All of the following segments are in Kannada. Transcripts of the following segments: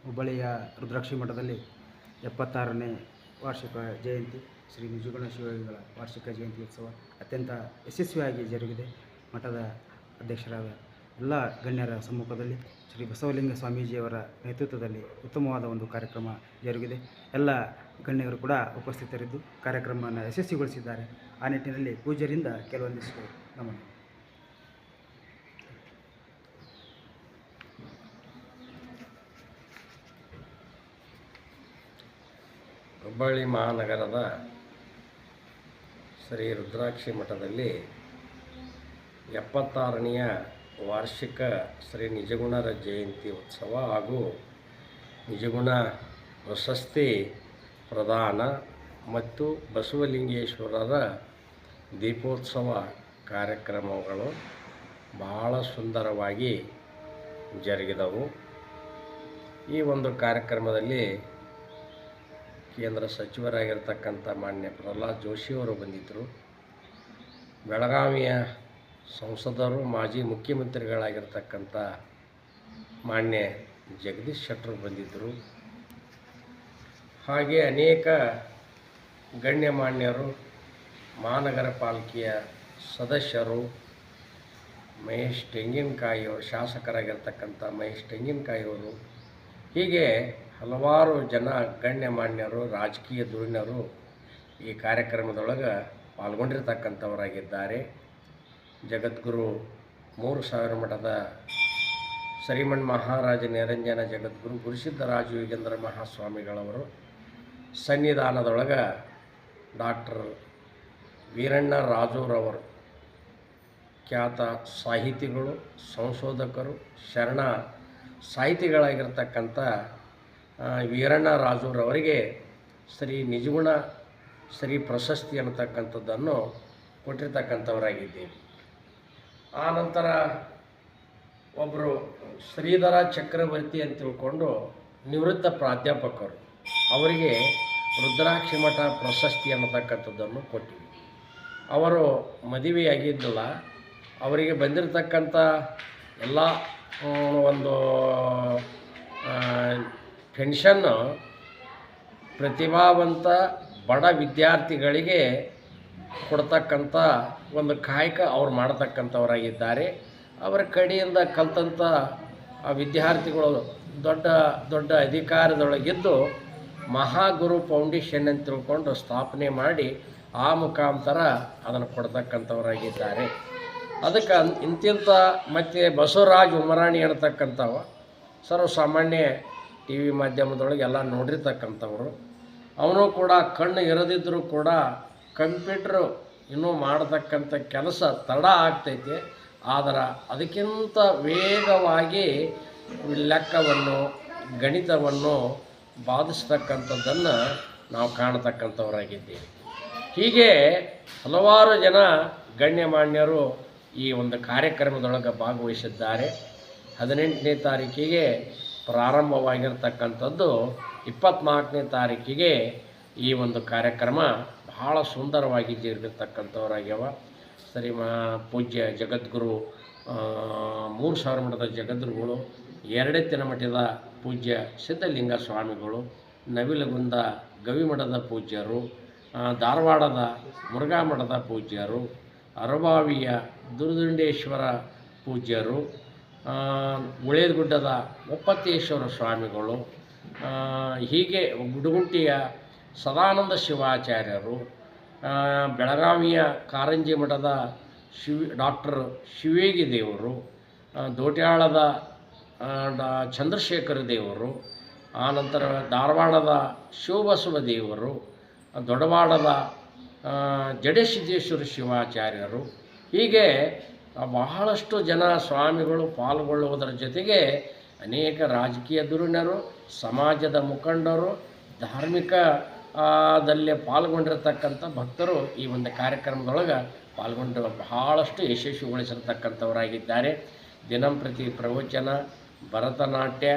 ಹುಬ್ಬಳ್ಳಿಯ ರುದ್ರಾಕ್ಷಿ ಮಠದಲ್ಲಿ 76ನೇ ವಾರ್ಷಿಕ ಜಯಂತಿ ಶ್ರೀ ನಿಜಗುಣ ಶಿವಯೋಗಿಗಳ ವಾರ್ಷಿಕ ಜಯಂತಿ ಉತ್ಸವ ಅತ್ಯಂತ ಯಶಸ್ವಿಯಾಗಿ ಜರುಗಿದೆ. ಮಠದ ಅಧ್ಯಕ್ಷರಾದ ಎಲ್ಲ ಗಣ್ಯರ ಸಮ್ಮುಖದಲ್ಲಿ ಶ್ರೀ ಬಸವಲಿಂಗ ಸ್ವಾಮೀಜಿಯವರ ನೇತೃತ್ವದಲ್ಲಿ ಉತ್ತಮವಾದ ಒಂದು ಕಾರ್ಯಕ್ರಮ ಜರುಗಿದೆ. ಎಲ್ಲ ಗಣ್ಯರು ಕೂಡ ಉಪಸ್ಥಿತರಿದ್ದು ಕಾರ್ಯಕ್ರಮವನ್ನು ಯಶಸ್ವಿಗೊಳಿಸಿದ್ದಾರೆ. ಆ ನಿಟ್ಟಿನಲ್ಲಿ ಪೂಜ್ಯರಿಂದ ಕೆಲವೊಂದಿಷ್ಟು ನಮನ. ಹುಬ್ಬಳ್ಳಿ ಮಹಾನಗರದ ಶ್ರೀ ರುದ್ರಾಕ್ಷಿ ಮಠದಲ್ಲಿ 76ನೆಯ ವಾರ್ಷಿಕ ಶ್ರೀ ನಿಜಗುಣರ ಜಯಂತಿ ಉತ್ಸವ ಹಾಗೂ ನಿಜಗುಣ ಪ್ರಶಸ್ತಿ ಪ್ರದಾನ ಮತ್ತು ಬಸವಲಿಂಗೇಶ್ವರರ ದೀಪೋತ್ಸವ ಕಾರ್ಯಕ್ರಮಗಳು ಬಹಳ ಸುಂದರವಾಗಿ ಜರುಗಿದವು. ಈ ಒಂದು ಕಾರ್ಯಕ್ರಮದಲ್ಲಿ ಕೇಂದ್ರ ಸಚಿವರಾಗಿರ್ತಕ್ಕಂಥ ಮಾನ್ಯ ಪ್ರಹ್ಲಾದ್ ಜೋಶಿಯವರು ಬಂದಿದ್ದರು. ಬೆಳಗಾವಿಯ ಸಂಸದರು ಮಾಜಿ ಮುಖ್ಯಮಂತ್ರಿಗಳಾಗಿರ್ತಕ್ಕಂಥ ಮಾನ್ಯ ಜಗದೀಶ್ ಶೆಟ್ಟರು ಬಂದಿದ್ದರು. ಹಾಗೆ ಅನೇಕ ಗಣ್ಯಮಾನ್ಯರು, ಮಹಾನಗರ ಪಾಲಿಕೆಯ ಸದಸ್ಯರು, ಮಹೇಶ್ ತೆಂಗಿನಕಾಯಿಯವರು, ಶಾಸಕರಾಗಿರ್ತಕ್ಕಂಥ ಮಹೇಶ್ ತೆಂಗಿನಕಾಯಿಯವರು, ಹೀಗೆ ಹಲವಾರು ಜನ ಗಣ್ಯಮಾನ್ಯರು, ರಾಜಕೀಯ ಧುರೀಣರು ಈ ಕಾರ್ಯಕ್ರಮದೊಳಗೆ ಪಾಲ್ಗೊಂಡಿರ್ತಕ್ಕಂಥವರಾಗಿದ್ದಾರೆ. ಜಗದ್ಗುರು 3000 ಮಠದ ಶ್ರೀಮನ್ ಮಹಾರಾಜ ನಿರಂಜನ ಜಗದ್ಗುರು ಗುರುಸಿದ್ಧರಾಜ ಯೋಗೇಂದ್ರ ಮಹಾಸ್ವಾಮಿಗಳವರು ಸನ್ನಿಧಾನದೊಳಗೆ ಡಾಕ್ಟರ್ ವೀರಣ್ಣ ರಾಜೂರವರು, ಖ್ಯಾತ ಸಾಹಿತಿಗಳು, ಸಂಶೋಧಕರು, ಶರಣ ಸಾಹಿತಿಗಳಾಗಿರ್ತಕ್ಕಂಥ ವೀರಣ್ಣ ರಾಜೂರವರಿಗೆ ಶ್ರೀ ನಿಜಗುಣ ಶ್ರೀ ಪ್ರಶಸ್ತಿ ಅನ್ನತಕ್ಕಂಥದ್ದನ್ನು ಕೊಟ್ಟಿರ್ತಕ್ಕಂಥವರಾಗಿದ್ದೀವಿ. ಆ ನಂತರ ಒಬ್ಬರು ಶ್ರೀಧರ ಚಕ್ರವರ್ತಿ ಅಂತ ತಿಳ್ಕೊಂಡು ನಿವೃತ್ತ ಪ್ರಾಧ್ಯಾಪಕರು, ಅವರಿಗೆ ರುದ್ರಾಕ್ಷಿ ಮಠ ಪ್ರಶಸ್ತಿ ಅನ್ನತಕ್ಕಂಥದ್ದನ್ನು ಕೊಟ್ಟಿವಿ. ಅವರು ಮದುವೆಯಾಗಿದ್ದಿಲ್ಲ. ಅವರಿಗೆ ಬಂದಿರತಕ್ಕಂಥ ಎಲ್ಲ ಒಂದು ಪೆನ್ಷನ್ನು ಪ್ರತಿಭಾವಂತ ಬಡ ವಿದ್ಯಾರ್ಥಿಗಳಿಗೆ ಕೊಡ್ತಕ್ಕಂಥ ಒಂದು ಕಾಯಕ ಅವ್ರು ಮಾಡತಕ್ಕಂಥವರಾಗಿದ್ದಾರೆ. ಅವರ ಕಡೆಯಿಂದ ಕಲ್ತಂಥ ಆ ವಿದ್ಯಾರ್ಥಿಗಳು ದೊಡ್ಡ ದೊಡ್ಡ ಅಧಿಕಾರದೊಳಗಿದ್ದು ಮಹಾಗುರು ಫೌಂಡೇಶನ್ ಅಂತ ತಿಳ್ಕೊಂಡು ಸ್ಥಾಪನೆ ಮಾಡಿ ಆ ಮುಖಾಂತರ ಅದನ್ನು ಕೊಡ್ತಕ್ಕಂಥವರಾಗಿದ್ದಾರೆ. ಅದಕ್ಕೆ ಇಂತಿಂಥ ಮತ್ತು ಬಸವರಾಜ್ ಉಮರಾಣಿ ಅನ್ನತಕ್ಕಂಥವ ಸರ್ವಸಾಮಾನ್ಯ ಟಿ ವಿ ಮಾಧ್ಯಮದೊಳಗೆ ಎಲ್ಲ ನೋಡಿರ್ತಕ್ಕಂಥವ್ರು. ಅವನು ಕೂಡ ಕಣ್ಣು ಇರದಿದ್ದರೂ ಕೂಡ ಕಂಪ್ಯೂಟ್ರು ಇನ್ನೂ ಮಾಡತಕ್ಕಂಥ ಕೆಲಸ ತಡ ಆಗ್ತೈತಿ. ಆದರೆ ಅದಕ್ಕಿಂತ ವೇಗವಾಗಿ ಲೆಕ್ಕವನ್ನು, ಗಣಿತವನ್ನು ಬಾಧಿಸ್ತಕ್ಕಂಥದ್ದನ್ನು ನಾವು ಕಾಣತಕ್ಕಂಥವರಾಗಿದ್ದೀವಿ. ಹೀಗೆ ಹಲವಾರು ಜನ ಗಣ್ಯಮಾನ್ಯರು ಈ ಒಂದು ಕಾರ್ಯಕ್ರಮದೊಳಗೆ ಭಾಗವಹಿಸಿದ್ದಾರೆ. 18ನೇ ತಾರೀಕಿಗೆ ಪ್ರಾರಂಭವಾಗಿರ್ತಕ್ಕಂಥದ್ದು, 24ನೇ ತಾರೀಕಿಗೆ ಈ ಒಂದು ಕಾರ್ಯಕ್ರಮ ಬಹಳ ಸುಂದರವಾಗಿ ಜರುಗಿರ್ತಕ್ಕಂಥವರಾಗ್ಯವ. ಪೂಜ್ಯ ಜಗದ್ಗುರು 3000 ಮಠದ ಜಗದ್ಗುರುಗಳು, ಎರಡೆತ್ತಿನ ಮಠದ ಪೂಜ್ಯ ಸಿದ್ಧಲಿಂಗ ಸ್ವಾಮಿಗಳು, ನವಿಲಗುಂದ ಗವಿಮಠದ ಪೂಜ್ಯರು, ಧಾರವಾಡದ ಮುರುಘಾ ಮಠದ ಪೂಜ್ಯರು, ಅರಬಾವಿಯ ದುರ್ದುಂಡೇಶ್ವರ ಪೂಜ್ಯರು, ಗುಳೇದಗುಡ್ಡದ ಒಪ್ಪತ್ತೇಶ್ವರ ಸ್ವಾಮಿಗಳು, ಹೀಗೆ ಗುಡುಗುಂಟಿಯ ಸದಾನಂದ ಶಿವಾಚಾರ್ಯರು, ಬೆಳಗಾವಿಯ ಕಾರಂಜಿ ಮಠದ ಡಾಕ್ಟರ್ ಶಿವೇಗಿ ದೇವರು, ದೋಟ್ಯಾಳದ ಚಂದ್ರಶೇಖರ ದೇವರು, ಆನಂತರ ಧಾರವಾಡದ ಶಿವಬಸವ ದೇವರು, ದೊಡ್ಡವಾಡದ ಜಡೇಸಿದ್ದೇಶ್ವರ ಶಿವಾಚಾರ್ಯರು, ಹೀಗೆ ಬಹಳಷ್ಟು ಜನ ಸ್ವಾಮಿಗಳು ಪಾಲ್ಗೊಳ್ಳುವುದರ ಜೊತೆಗೆ ಅನೇಕ ರಾಜಕೀಯ ಧುರೀಣರು, ಸಮಾಜದ ಮುಖಂಡರು, ಧಾರ್ಮಿಕ ದಲ್ಲಿ ಪಾಲ್ಗೊಂಡಿರತಕ್ಕಂಥ ಭಕ್ತರು ಈ ಒಂದು ಕಾರ್ಯಕ್ರಮದೊಳಗೆ ಪಾಲ್ಗೊಂಡು ಬಹಳಷ್ಟು ಯಶಸ್ವಿಗೊಳಿಸಿರ್ತಕ್ಕಂಥವರಾಗಿದ್ದಾರೆ. ದಿನಂಪ್ರತಿ ಪ್ರವಚನ, ಭರತನಾಟ್ಯ,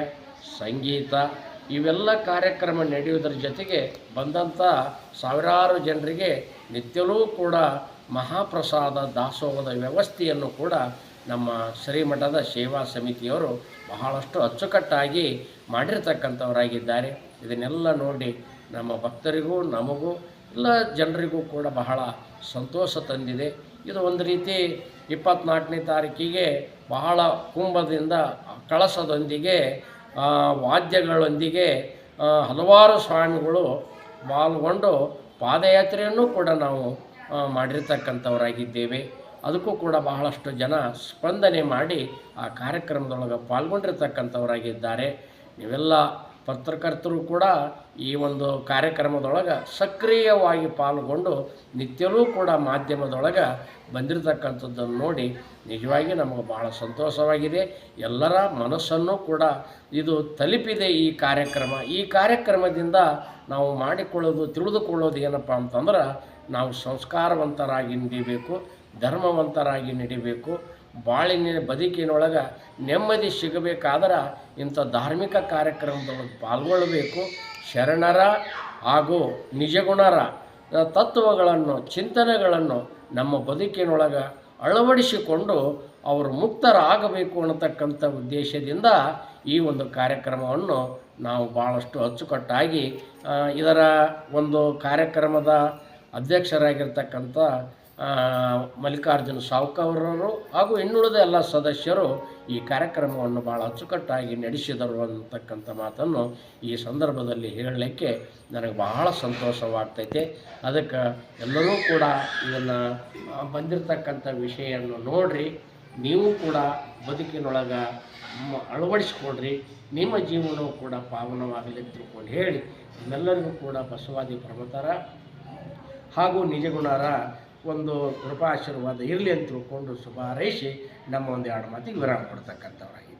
ಸಂಗೀತ ಇವೆಲ್ಲ ಕಾರ್ಯಕ್ರಮ ನಡೆಯುವುದರ ಜೊತೆಗೆ ಬಂದಂಥ ಸಾವಿರಾರು ಜನರಿಗೆ ನಿತ್ಯವೂ ಕೂಡ ಮಹಾಪ್ರಸಾದ ದಾಸೋಹದ ವ್ಯವಸ್ಥೆಯನ್ನು ಕೂಡ ನಮ್ಮ ಶ್ರೀಮಠದ ಸೇವಾ ಸಮಿತಿಯವರು ಬಹಳಷ್ಟು ಅಚ್ಚುಕಟ್ಟಾಗಿ ಮಾಡಿರ್ತಕ್ಕಂಥವರಾಗಿದ್ದಾರೆ. ಇದನ್ನೆಲ್ಲ ನೋಡಿ ನಮ್ಮ ಭಕ್ತರಿಗೂ ನಮಗೂ ಎಲ್ಲ ಜನರಿಗೂ ಕೂಡ ಬಹಳ ಸಂತೋಷ ತಂದಿದೆ. ಇದು ಒಂದು ರೀತಿ 24ನೇ ತಾರೀಕಿಗೆ ಬಹಳ ಕುಂಭದಿಂದ ಕಳಸದೊಂದಿಗೆ ವಾದ್ಯಗಳೊಂದಿಗೆ ಹಲವಾರು ಸ್ವಾಮಿಗಳು ಪಾಲ್ಗೊಂಡು ಪಾದಯಾತ್ರೆಯನ್ನು ಕೂಡ ನಾವು ಮಾಡಿರ್ತಕ್ಕಂಥವರಾಗಿದ್ದೇವೆ. ಅದಕ್ಕೂ ಕೂಡ ಬಹಳಷ್ಟು ಜನ ಸ್ಪಂದನೆ ಮಾಡಿ ಆ ಕಾರ್ಯಕ್ರಮದೊಳಗೆ ಪಾಲ್ಗೊಂಡಿರ್ತಕ್ಕಂಥವರಾಗಿದ್ದಾರೆ. ನೀವೆಲ್ಲ ಪತ್ರಕರ್ತರು ಕೂಡ ಈ ಒಂದು ಕಾರ್ಯಕ್ರಮದೊಳಗೆ ಸಕ್ರಿಯವಾಗಿ ಪಾಲ್ಗೊಂಡು ನಿತ್ಯವೂ ಕೂಡ ಮಾಧ್ಯಮದೊಳಗೆ ಬಂದಿರತಕ್ಕಂಥದ್ದನ್ನು ನೋಡಿ ನಿಜವಾಗಿ ನಮಗೆ ಬಹಳ ಸಂತೋಷವಾಗಿದೆ. ಎಲ್ಲರ ಮನಸ್ಸನ್ನು ಕೂಡ ಇದು ತಲುಪಿದೆ ಈ ಕಾರ್ಯಕ್ರಮ. ಈ ಕಾರ್ಯಕ್ರಮದಿಂದ ನಾವು ತಿಳಿದುಕೊಳ್ಳೋದು ಏನಪ್ಪ ಅಂತಂದ್ರೆ, ನಾವು ಸಂಸ್ಕಾರವಂತರಾಗಿ ನಡಿಬೇಕು, ಧರ್ಮವಂತರಾಗಿ ನಡಿಬೇಕು. ಬದುಕಿನೊಳಗೆ ನೆಮ್ಮದಿ ಸಿಗಬೇಕಾದ್ರೆ ಇಂಥ ಧಾರ್ಮಿಕ ಕಾರ್ಯಕ್ರಮದೊಳಗೆ ಪಾಲ್ಗೊಳ್ಳಬೇಕು. ಶರಣರ ಹಾಗೂ ನಿಜಗುಣರ ತತ್ವಗಳನ್ನು, ಚಿಂತನೆಗಳನ್ನು ನಮ್ಮ ಬದುಕಿನೊಳಗೆ ಅಳವಡಿಸಿಕೊಂಡು ಅವರು ಮುಕ್ತರಾಗಬೇಕು ಅನ್ನತಕ್ಕಂಥ ಉದ್ದೇಶದಿಂದ ಈ ಒಂದು ಕಾರ್ಯಕ್ರಮವನ್ನು ನಾವು ಭಾಳಷ್ಟು ಅಚ್ಚುಕಟ್ಟಾಗಿ ಇದರ ಒಂದು ಕಾರ್ಯಕ್ರಮದ ಅಧ್ಯಕ್ಷರಾಗಿರ್ತಕ್ಕಂಥ ಮಲ್ಲಿಕಾರ್ಜುನ ಸಾವ್ಕಾರರು ಹಾಗೂ ಇನ್ನುಳಿದ ಎಲ್ಲ ಸದಸ್ಯರು ಈ ಕಾರ್ಯಕ್ರಮವನ್ನು ಭಾಳ ಅಚ್ಚುಕಟ್ಟಾಗಿ ನಡೆಸಿದರು ಅನ್ನತಕ್ಕಂಥ ಮಾತನ್ನು ಈ ಸಂದರ್ಭದಲ್ಲಿ ಹೇಳಲಿಕ್ಕೆ ನನಗೆ ಬಹಳ ಸಂತೋಷವಾಗ್ತೈತೆ. ಅದಕ್ಕೆ ಎಲ್ಲರೂ ಕೂಡ ಇದನ್ನು ಬಂದಿರತಕ್ಕಂಥ ವಿಷಯವನ್ನು ನೋಡಿರಿ, ನೀವು ಕೂಡ ಬದುಕಿನೊಳಗೆ ಅಳವಡಿಸ್ಕೊಳ್ರಿ, ನಿಮ್ಮ ಜೀವನವು ಕೂಡ ಪಾವನವಾಗಲಿ ತಿಳ್ಕೊಂಡು ಹೇಳಿ ನಿಮ್ಮೆಲ್ಲರಿಗೂ ಕೂಡ ಬಸವಾದಿ ಪ್ರಮತರ ಹಾಗೂ ನಿಜಗುಣರ ಒಂದು ಕೃಪಾಶೀರ್ವಾದ ಇರಲಿ ಅಂತ ತಿಳ್ಕೊಂಡು ಶುಭ ಹಾರೈಸಿ ನಮ್ಮ ಒಂದು ಎರಡು ಮಾತಿಗೆ ವಿರಾಮ ಕೊಡ್ತಕ್ಕಂಥವ್ರಾಗಿ